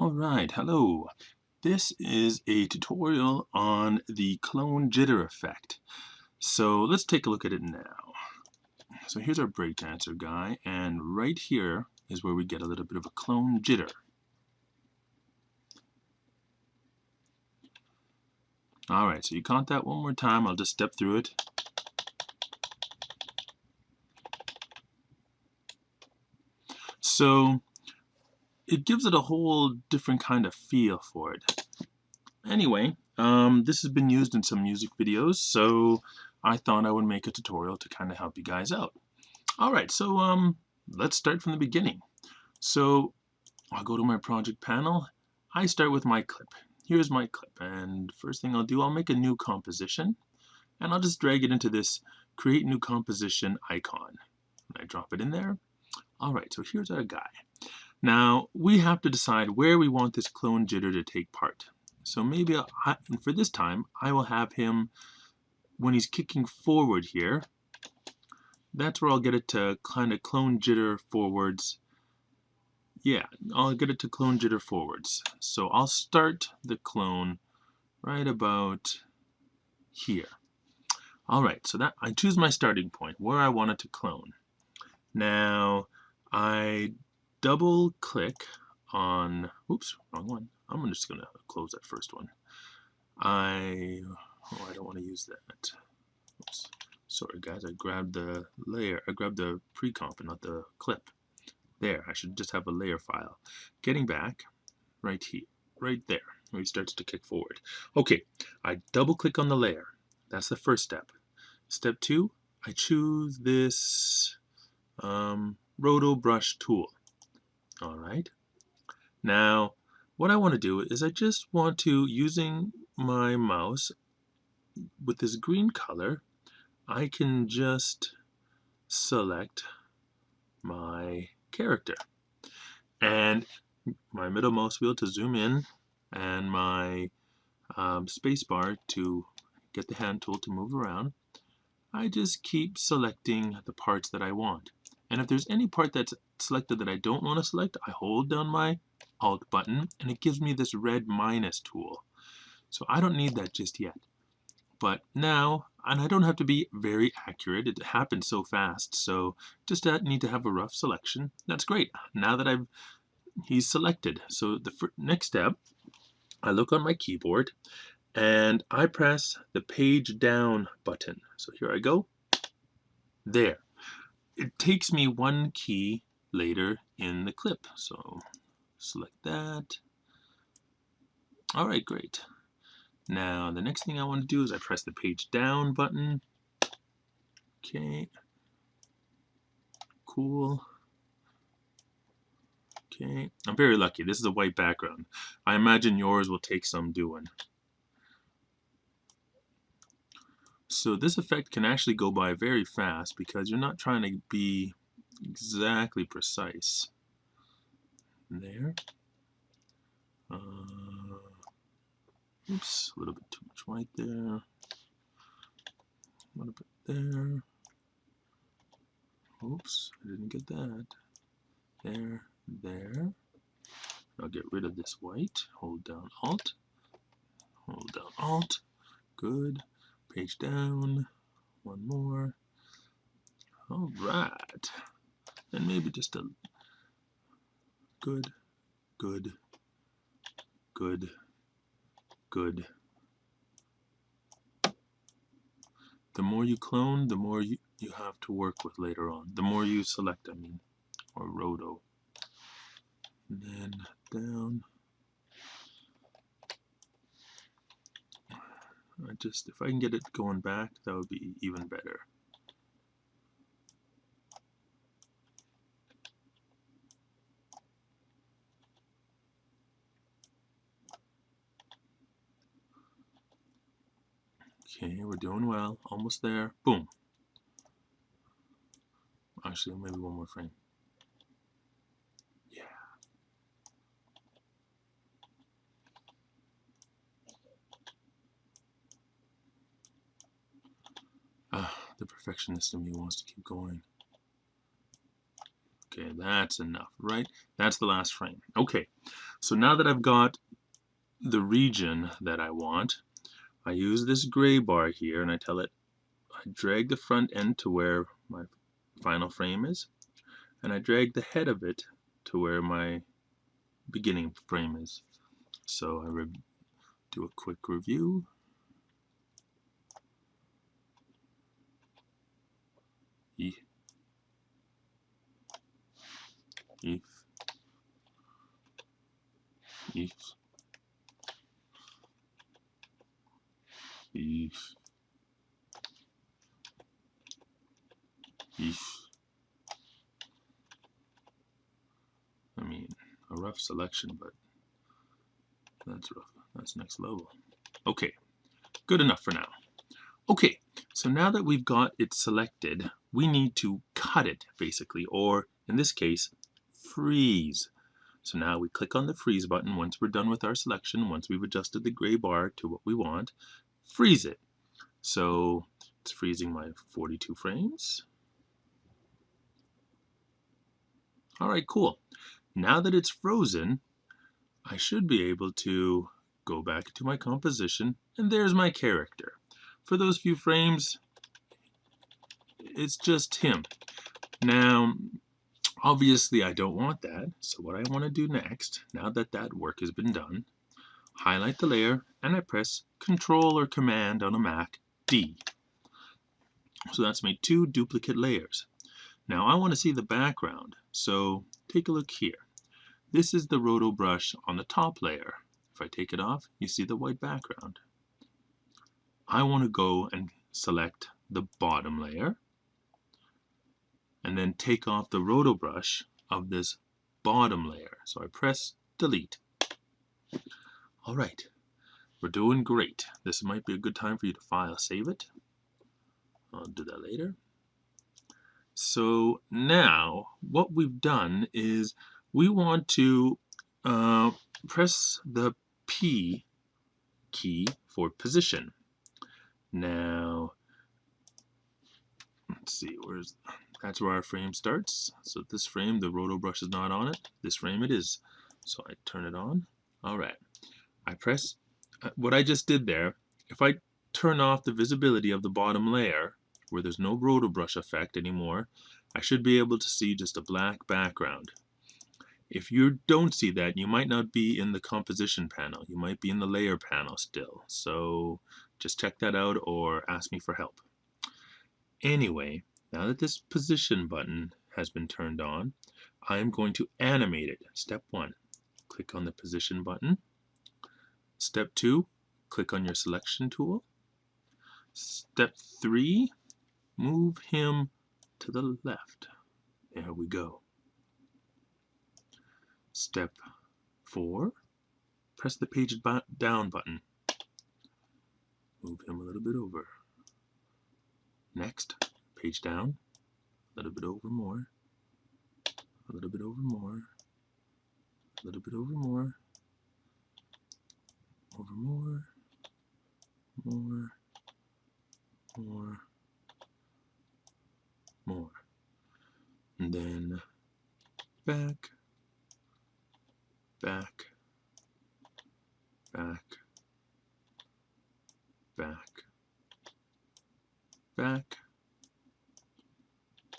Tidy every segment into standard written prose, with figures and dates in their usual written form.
Alright, hello. This is a tutorial on the Clone Jitter Effect. So let's take a look at it now. So here's our breakdancer guy, and right here is where we get a little bit of a clone jitter. Alright, so you caught that one more time. I'll just step through it. So it gives it a whole different kind of feel for it. Anyway, this has been used in some music videos, so I thought I would make a tutorial to kind of help you guys out. Alright, so let's start from the beginning. So I'll go to my project panel. I start with my clip. Here's my clip, and first thing I'll do, I'll make a new composition, and I'll just drag it into this create new composition icon. And I drop it in there. Alright, so here's our guy. Now we have to decide where we want this clone jitter to take part. So maybe for this time I will have him when he's kicking forward here. That's where I'll get it to kind of clone jitter forwards. Yeah, I'll get it to clone jitter forwards. So I'll start the clone right about here. Alright, so that I choose my starting point, where I want it to clone. Now I double click on, oops, wrong one. I'm just going to close that first one. I don't want to use that. Oops. Sorry guys, I grabbed the layer, I grabbed the pre-comp and not the clip. There, I should just have a layer file. Getting back, right here, right there, where he starts to kick forward. Okay, I double click on the layer. That's the first step. Step 2, I choose this Roto Brush tool. Alright. Now, what I want to do is I just want to, using my mouse with this green color, I can just select my character. And my middle mouse wheel to zoom in, and my space bar to get the hand tool to move around. I just keep selecting the parts that I want. And if there's any part that's selected that I don't want to select, I hold down my Alt button and it gives me this red minus tool. So I don't need that just yet. But now, and I don't have to be very accurate, it happens so fast, so just need to have a rough selection. That's great. Now that he's selected. So the next step, I look on my keyboard and I press the page down button. So here I go. There. It takes me one key later in the clip. So select that. Alright, great. Now the next thing I want to do is I press the page down button. Okay. Cool. Okay. I'm very lucky. This is a white background. I imagine yours will take some doing. So this effect can actually go by very fast because you're not trying to be exactly precise. There. Oops, a little bit too much white there. A little bit there. Oops, I didn't get that. There, there. I'll get rid of this white. Hold down Alt. Hold down Alt. Good. Page down. One more. Alright. And maybe just a good, good, good, good. The more you clone, the more you have to work with later on. The more you select, I mean, or roto. And then down. If I can get it going back, that would be even better. Okay, we're doing well. Almost there. Boom. Actually, maybe one more frame. Yeah. The perfectionist in me wants to keep going. Okay, that's enough, right? That's the last frame. Okay, so now that I've got the region that I want, I use this gray bar here and I tell it, I drag the front end to where my final frame is, and I drag the head of it to where my beginning frame is. So I do a quick review. E, e, e, e, e. I mean, a rough selection, but that's rough. That's next level. Okay, good enough for now. Okay, so now that we've got it selected, we need to cut it, basically, or in this case, freeze. So now we click on the freeze button once we're done with our selection, once we've adjusted the gray bar to what we want, freeze it. So it's freezing my 42 frames. All right, cool. Now that it's frozen, I should be able to go back to my composition, and there's my character. For those few frames, it's just him. Now, obviously I don't want that, so what I want to do next, now that that work has been done, highlight the layer and I press Control or Command on a Mac, D. So that's made 2 duplicate layers. Now I want to see the background, so take a look here. This is the roto brush on the top layer. If I take it off, you see the white background. I want to go and select the bottom layer and then take off the roto brush of this bottom layer. So I press delete. All right, we're doing great. This might be a good time for you to file save it. I'll do that later. So now what we've done is we want to press the P key for position. Now, let's see, that's where our frame starts. So this frame, the roto brush is not on it. This frame it is. So I turn it on. All right. I press what I just did there. If I turn off the visibility of the bottom layer, where there's no roto brush effect anymore, I should be able to see just a black background. If you don't see that, you might not be in the composition panel. You might be in the layer panel still. So just check that out or ask me for help. Anyway, now that this position button has been turned on, I'm going to animate it. Step 1, click on the position button. Step 2, click on your selection tool. Step 3, move him to the left. There we go. Step 4, press the page down button. Move him a little bit over. Next, page down, a little bit over more, a little bit over more, a little bit over more, over more, more, more, more. And then back, back, back, back, back,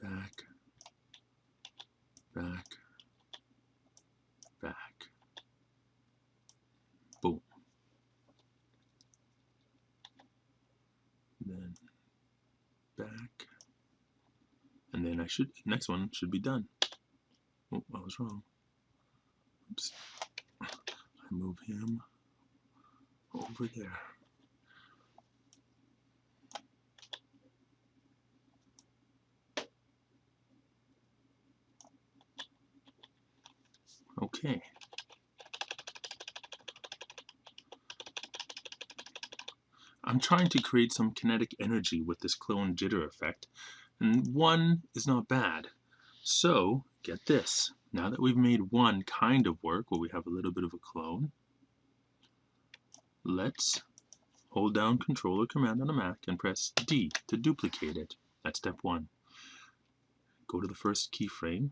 back, back, back. Boom. Then back. And then next one should be done. Oh, I was wrong. Oops. I move him over there. Okay. I'm trying to create some kinetic energy with this clone jitter effect, and 1 is not bad. So, get this. Now that we've made 1 kind of work, where we have a little bit of a clone, let's hold down Control or Command on a Mac and press D to duplicate it. That's step 1. Go to the first keyframe,